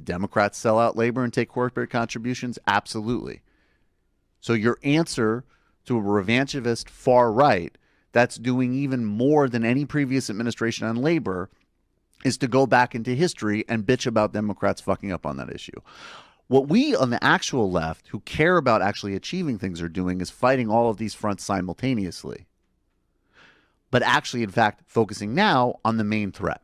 the Democrats sell out labor and take corporate contributions? Absolutely. So your answer to a revanchist far right that's doing even more than any previous administration on labor is to go back into history and bitch about Democrats fucking up on that issue. What we on the actual left who care about actually achieving things are doing is fighting all of these fronts simultaneously. But actually, in fact, focusing now on the main threat.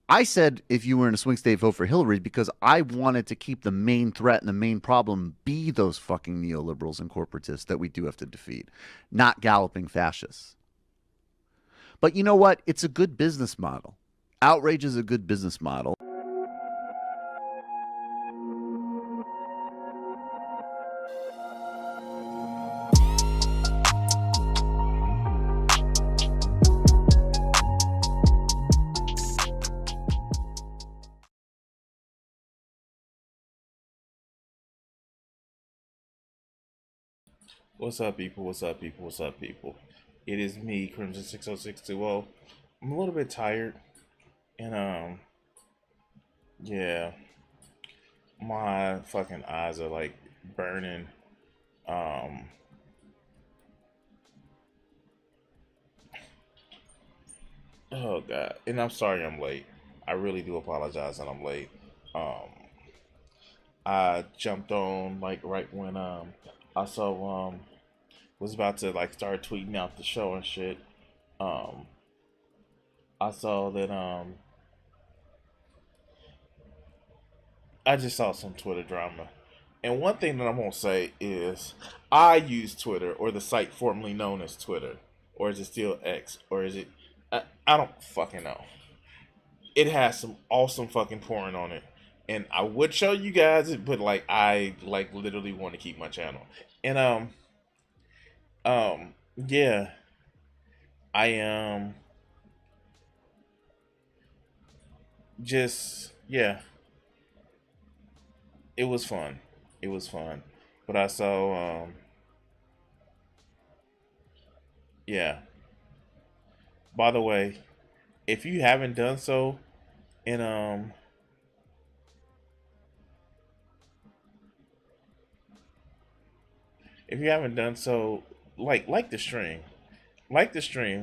I said if you were in a swing state, vote for Hillary because I wanted to keep the main threat and the main problem be those fucking neoliberals and corporatists that we do have to defeat, not galloping fascists. But you know what? It's a good business model. Outrage is a good business model. What's up, people? What's up, people? What's up, people? It is me, Crimson 60620. I'm a little bit tired, and yeah, my fucking eyes are like burning. Um, oh god, and I'm sorry I'm late. I really do apologize that I'm late. Um, I jumped on like right when I saw was about to like start tweeting out the show and shit. Um, I saw that I just saw some Twitter drama. And one thing that I'm gonna say is I use Twitter, or the site formerly known as Twitter. Or is it still X? Or is it I don't fucking know. It has some awesome fucking porn on it. And I would show you guys it, but like I like literally want to keep my channel. And yeah, I just yeah, it was fun. It was fun. But I saw yeah. By the way, if you haven't done so, and if you haven't done so, like the stream,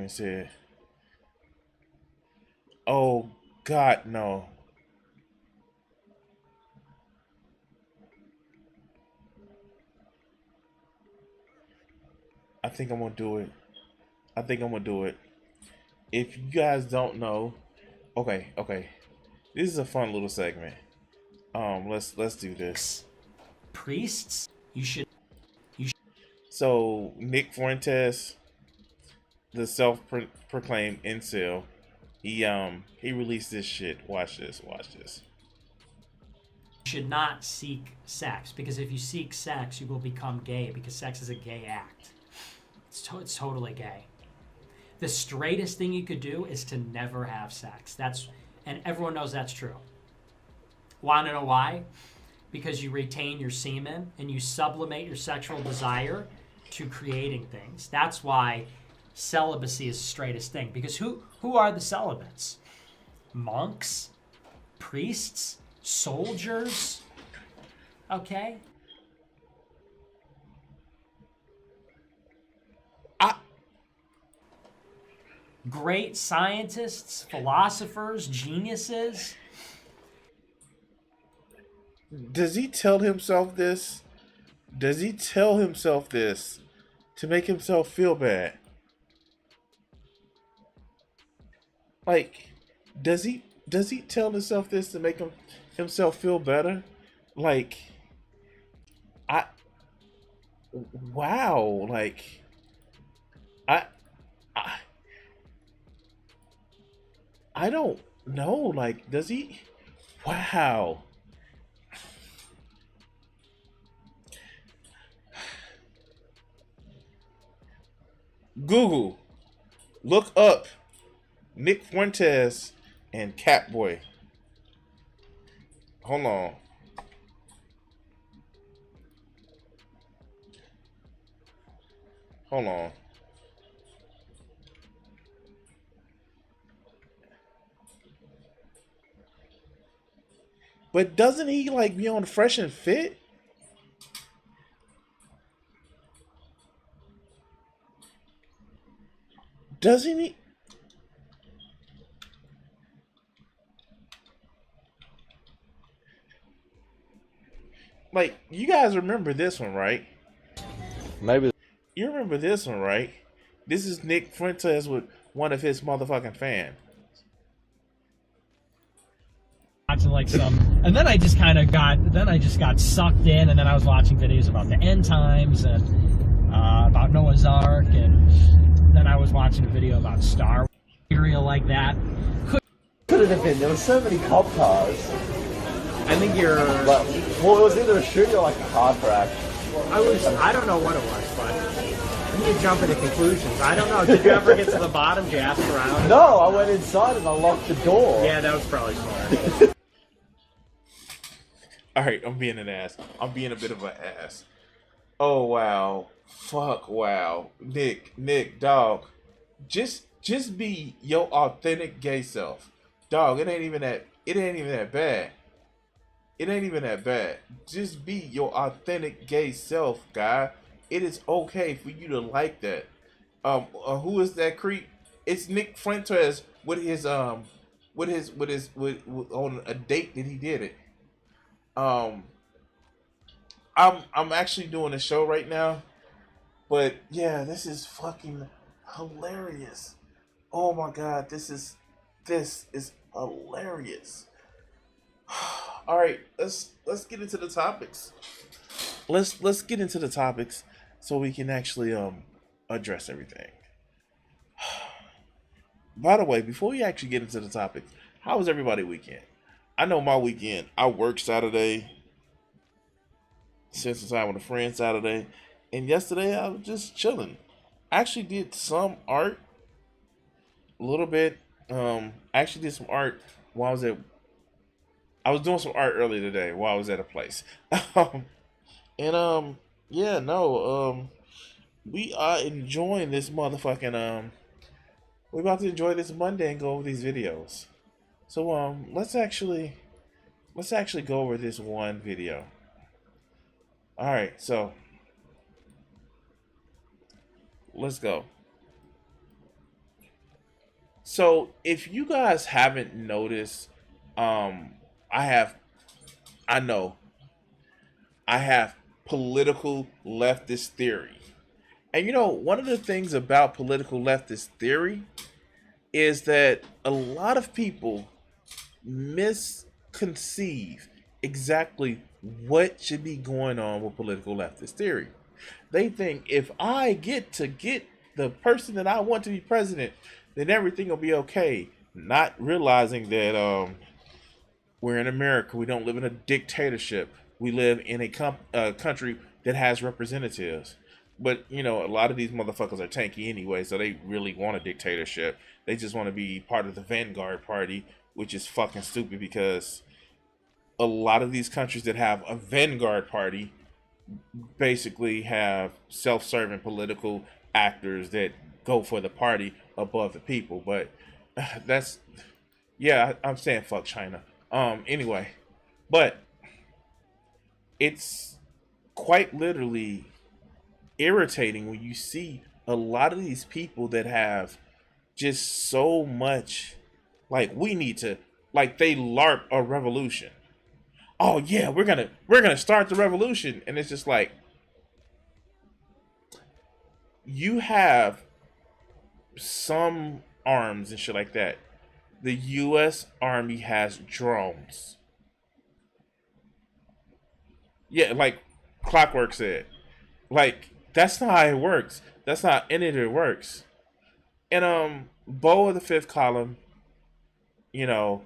and said, "Oh God, no." I think I'm gonna do it. I think I'm gonna do it. If you guys don't know, okay, this is a fun little segment. Let's do this. Priests, you should. So Nick Fuentes, the self-proclaimed incel, he released this shit. Watch this. Watch this. Should not seek sex, because if you seek sex, you will become gay, because sex is a gay act. It's totally gay. The straightest thing you could do is to never have sex. And everyone knows that's true. Want to know why? Because you retain your semen and you sublimate your sexual desire to creating things. That's why celibacy is the straightest thing. Because who are the celibates? Monks? Priests? Soldiers? Okay? Great scientists, philosophers, geniuses. Does he tell himself this? Does he tell himself this to make himself feel bad? Like, does he tell himself this to make himself feel better? Like, I wow, like I I I don't know. Like, does he? Wow. Google, look up Nick Fuentes and Catboy. Hold on. Hold on. But doesn't he like be on Fresh and Fit? Doesn't he? Like, you guys remember this one, right? Maybe. You remember this one, right? This is Nick Fuentes with one of his motherfucking fans. Watching like some, and then I just got sucked in, and then I was watching videos about the end times and about Noah's Ark, and then I was watching a video about Star Wars, material like that. Could it have been? There were so many cop cars. I think you're. But, well, it was either a shooting or like a car crash. I don't know what it was, but you jump into conclusions. I don't know. Did you ever get to the bottom? Did you ask around? No, I went inside and I locked the door. Yeah, that was probably smart. All right, I'm being an ass. I'm being a bit of an ass. Oh wow, fuck wow, Nick, dog, just be your authentic gay self, dog. It ain't even that bad. It ain't even that bad. Just be your authentic gay self, guy. It is okay for you to like that. Who is that creep? It's Nick Fuentes with his on a date that he did it. I'm actually doing a show right now, but yeah, this is fucking hilarious. Oh my god, this is hilarious. All right, let's get into the topics. Let's get into the topics so we can actually address everything. By the way, before we actually get into the topics, how was everybody's weekend? I know my weekend. I worked Saturday, spent some time with a friend Saturday, and yesterday I was just chilling. I actually did some art, a little bit. I actually did some art while I was doing some art earlier today while I was at a place. We are enjoying this motherfucking we're about to enjoy this Monday and go over these videos. So let's actually go over this one video. All right, so let's go. So if you guys haven't noticed, I have political leftist theory. And you know, one of the things about political leftist theory is that a lot of people misconceive exactly what should be going on with political leftist theory. They think if I get the person that I want to be president, then everything will be okay. Not realizing that we're in America. We don't live in a dictatorship. We live in a country that has representatives. But, you know, a lot of these motherfuckers are tanky anyway, so they really want a dictatorship. They just want to be part of the Vanguard Party, which is fucking stupid because a lot of these countries that have a Vanguard Party basically have self-serving political actors that go for the party above the people. But I'm saying fuck China. Anyway, but it's quite literally irritating when you see a lot of these people that have just so much, like, we need to, like, they LARP a revolution. Oh yeah, we're gonna start the revolution, and it's just like, you have some arms and shit like that. The U.S. Army has drones. Yeah, like Clockwork said. Like, that's not how it works. That's not any of it works. And Bo of the Fifth Column, you know,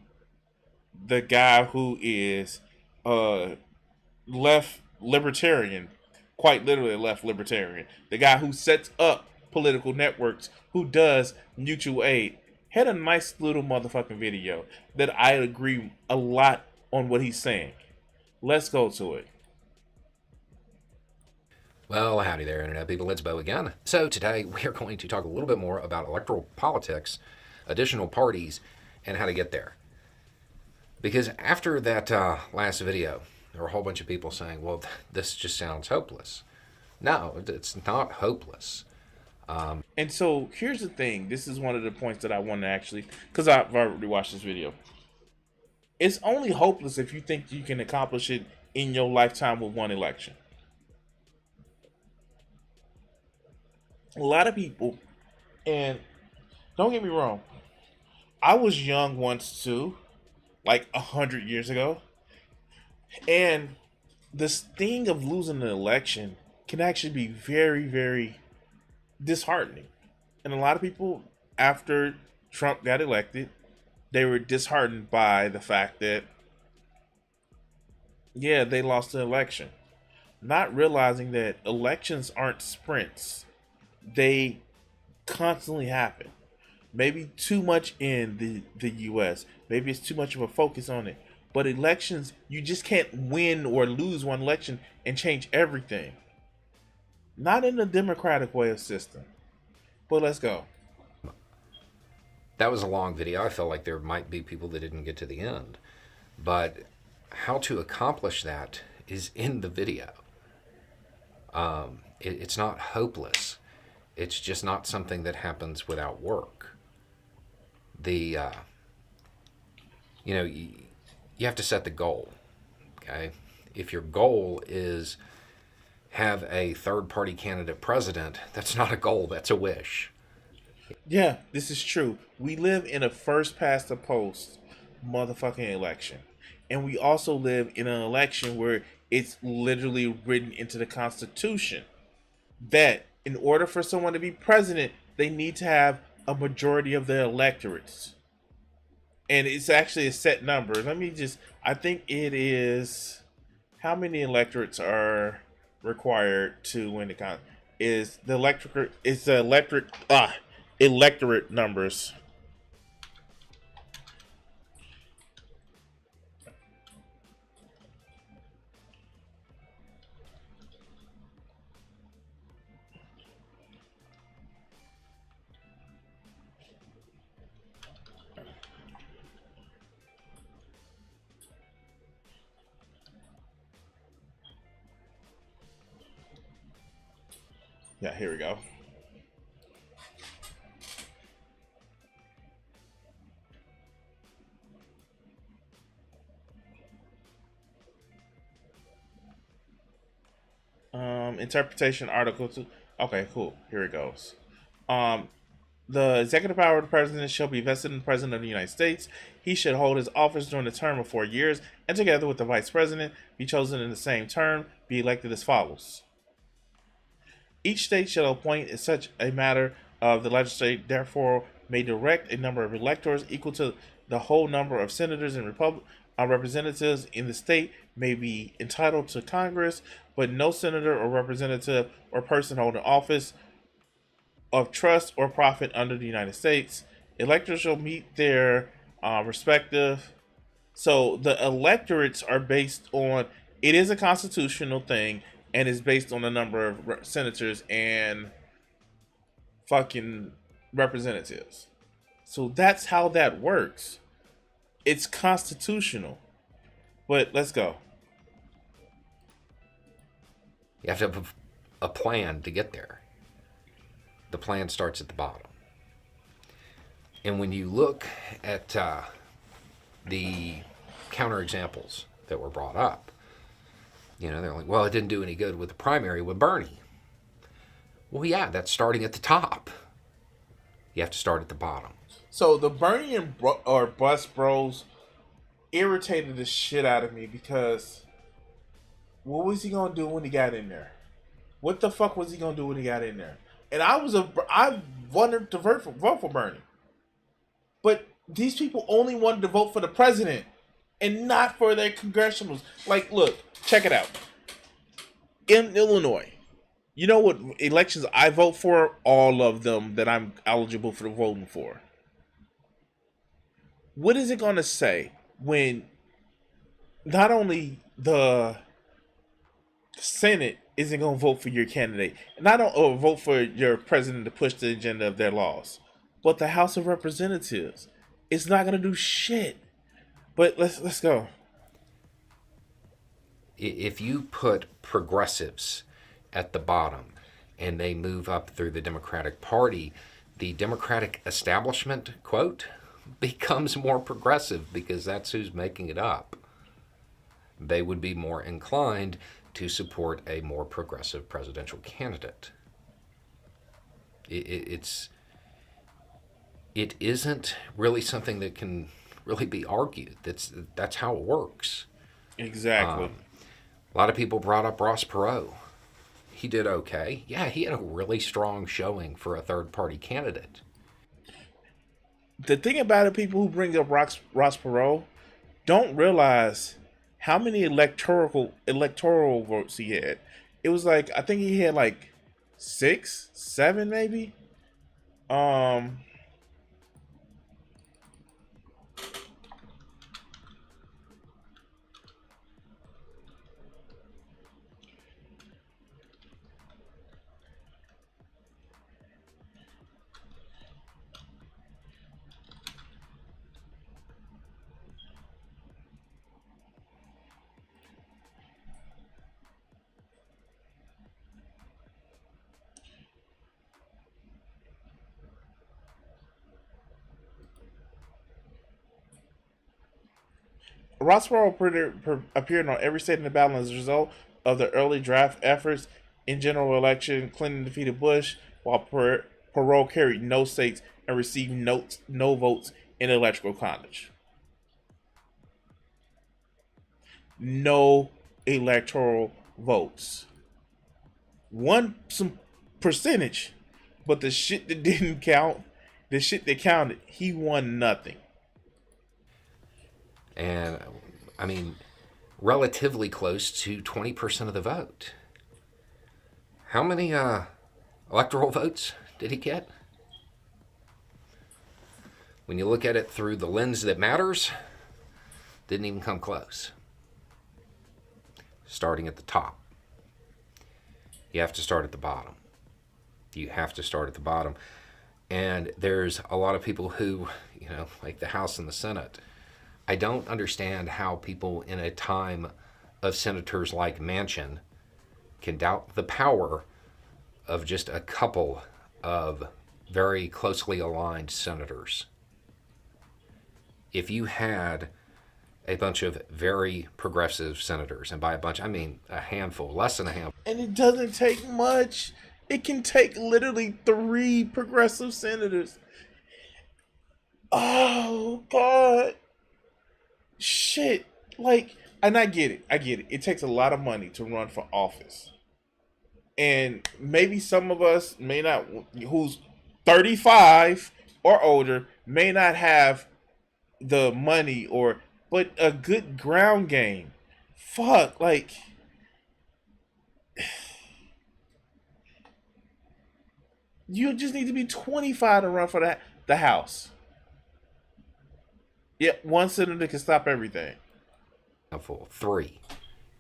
the guy who is left libertarian, quite literally left libertarian, the guy who sets up political networks, who does mutual aid, had a nice little motherfucking video that I agree a lot on what he's saying. Let's go to it. Well, howdy there, Internet people. It's Bo again. So today we are going to talk a little bit more about electoral politics, additional parties, and how to get there. Because after that last video, there were a whole bunch of people saying, well, this just sounds hopeless. No, it's not hopeless. And so here's the thing. This is one of the points that I want to actually, because I've already watched this video. It's only hopeless if you think you can accomplish it in your lifetime with one election. A lot of people, and don't get me wrong, I was young once too, like 100 years ago, and the sting of losing an election can actually be very, very disheartening. And a lot of people, after Trump got elected, they were disheartened by the fact that, yeah, they lost the election. Not realizing that elections aren't sprints, they constantly happen. Maybe too much in the US. Maybe it's too much of a focus on it. But elections, you just can't win or lose one election and change everything. Not in the democratic way of system. But let's go. That was a long video. I felt like there might be people that didn't get to the end. But how to accomplish that is in the video. It's not hopeless. It's just not something that happens without work. You have to set the goal, okay? If your goal is have a third-party candidate president, that's not a goal, that's a wish. Yeah, this is true. We live in a first past the post motherfucking election. And we also live in an election where it's literally written into the Constitution that in order for someone to be president, they need to have a majority of the electorates. And it's actually a set number. I think it is, how many electorates are required to win the con? Electorate numbers. Yeah, here we go. Interpretation Article 2. Okay, cool. Here it goes. The executive power of the president shall be vested in the president of the United States. He should hold his office during a term of 4 years, and together with the vice president, be chosen in the same term, be elected as follows. Each state shall appoint in such a matter of the legislature, therefore may direct a number of electors equal to the whole number of senators and representatives in the state may be entitled to Congress, but no senator or representative or person holding office of trust or profit under the United States. Electors shall meet their respective. So the electorates are based on, it is a constitutional thing, and is based on the number of senators and fucking representatives. So that's how that works. It's constitutional. But let's go. You have to have a plan to get there. The plan starts at the bottom. And when you look at the counterexamples that were brought up, they're like, well, it didn't do any good with the primary with Bernie. Well, yeah, that's starting at the top. You have to start at the bottom. So the Bernie or Bust Bros irritated the shit out of me because what was he gonna do when he got in there? What the fuck was he gonna do when he got in there? And I wanted to vote for Bernie, but these people only wanted to vote for the president and not for their congressionals. Like, look, check it out. In Illinois, you know what elections I vote for? All of them that I'm eligible for voting for. What is it going to say when not only the Senate isn't going to vote for your candidate, not or vote for your president to push the agenda of their laws, but the House of Representatives is not going to do shit? But let's go. If you put progressives at the bottom and they move up through the Democratic Party, the Democratic establishment, quote, becomes more progressive because that's who's making it up. They would be more inclined to support a more progressive presidential candidate. It isn't really something that can really be argued. That's how it works. Exactly. A lot of people brought up Ross Perot. He did okay. Yeah, he had a really strong showing for a third party candidate. The thing about it, people who bring up Ross Perot don't realize how many electoral votes he had. It was like, I think he had like 6, 7 maybe. Um Ross Perot appeared on every state in the ballot as a result of the early draft efforts. In general election, Clinton defeated Bush, while Perot carried no states and received no votes in the electoral college. No electoral votes. Won some percentage, but the shit that didn't count, the shit that counted, he won nothing. And, I mean, relatively close to 20% of the vote. How many electoral votes did he get? When you look at it through the lens that matters, didn't even come close. Starting at the top. You have to start at the bottom. You have to start at the bottom. And there's a lot of people who, like the House and the Senate. I don't understand how people in a time of senators like Manchin can doubt the power of just a couple of very closely aligned senators. If you had a bunch of very progressive senators, and by a bunch I mean a handful, less than a handful. And it doesn't take much. It can take literally 3 progressive senators. Oh, God. Shit. Like, and I get it. It takes a lot of money to run for office. And maybe some of us may not, who's 35 or older, may not have the money but a good ground game. Fuck, like, you just need to be 25 to run for the House. Yep, one senator can stop everything. 3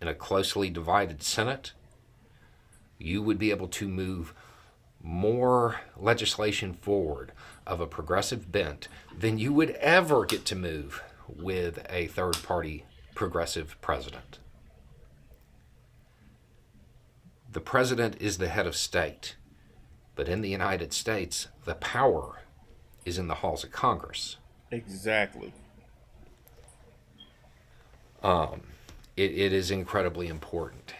in a closely divided Senate, you would be able to move more legislation forward of a progressive bent than you would ever get to move with a third party progressive president. The president is the head of state, but in the United States, the power is in the halls of Congress. Exactly. It is incredibly important.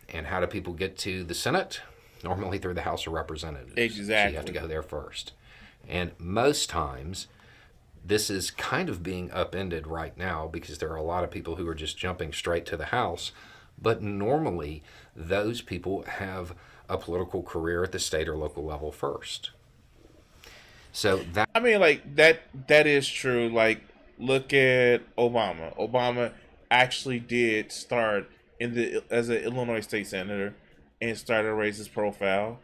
And how do people get to the Senate? Normally through the House of Representatives. Exactly. So you have to go there first. And most times, this is kind of being upended right now because there are a lot of people who are just jumping straight to the House. But normally, those people have a political career at the state or local level first. So that, I mean, like, that is true. Like, look at Obama. Obama actually did start as an Illinois state senator and started to raise his profile.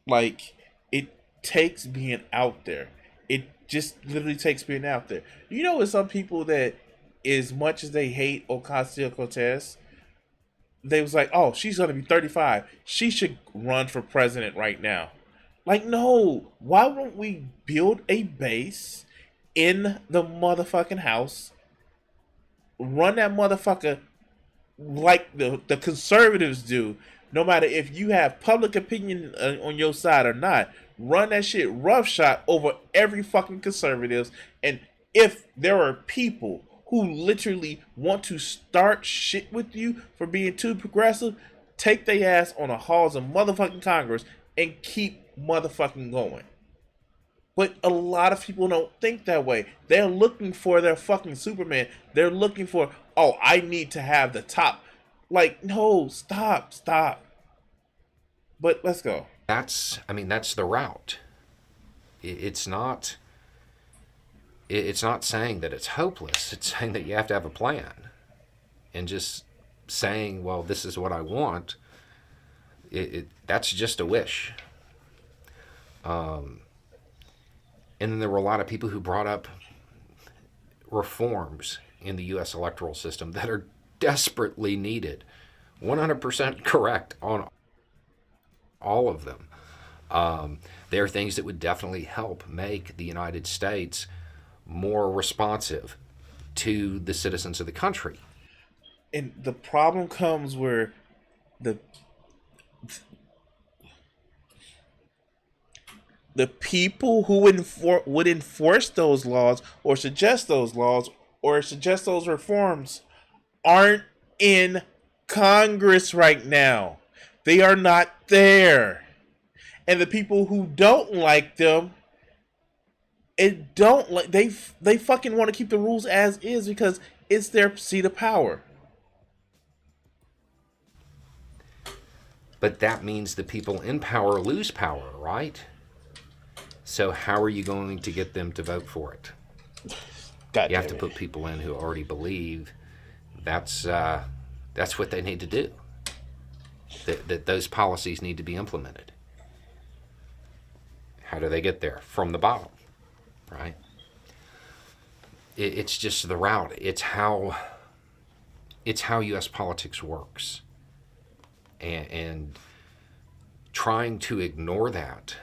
Like, it takes being out there. It just literally takes being out there. You know, with some people that, as much as they hate Ocasio-Cortez, they was like, oh, she's going to be 35. She should run for president right now. Like, no. Why won't we build a base in the motherfucking house, run that motherfucker like the conservatives do, no matter if you have public opinion on your side or not. Run that shit roughshod over every fucking conservatives. And if there are people who literally want to start shit with you for being too progressive, take their ass on the halls of motherfucking Congress and keep motherfucking going. But a lot of people don't think that way. They're looking for their fucking Superman. They're looking for, oh, I need to have the top. Like, no, stop. But let's go. That's the route. It's not saying that it's hopeless. It's saying that you have to have a plan. And just saying, well, this is what I want, that's just a wish. And then there were a lot of people who brought up reforms in the U.S. electoral system that are desperately needed. 100% correct on all of them. There are things that would definitely help make the United States more responsive to the citizens of the country. And the problem comes where the people who would enforce those laws or suggest those laws or suggest those reforms aren't in Congress right now. They are not there. And the people who don't like them they fucking want to keep the rules as is because it's their seat of power. But that means the people in power lose power, right? So how are you going to get them to vote for it? You have to put people in who already believe that's what they need to do. That those policies need to be implemented. How do they get there? From the bottom, right? It's just the route. It's how U.S. politics works. And trying to ignore that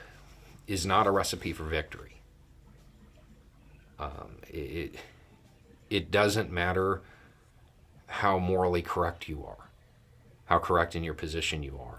is not a recipe for victory. It doesn't matter how morally correct you are, how correct in your position you are.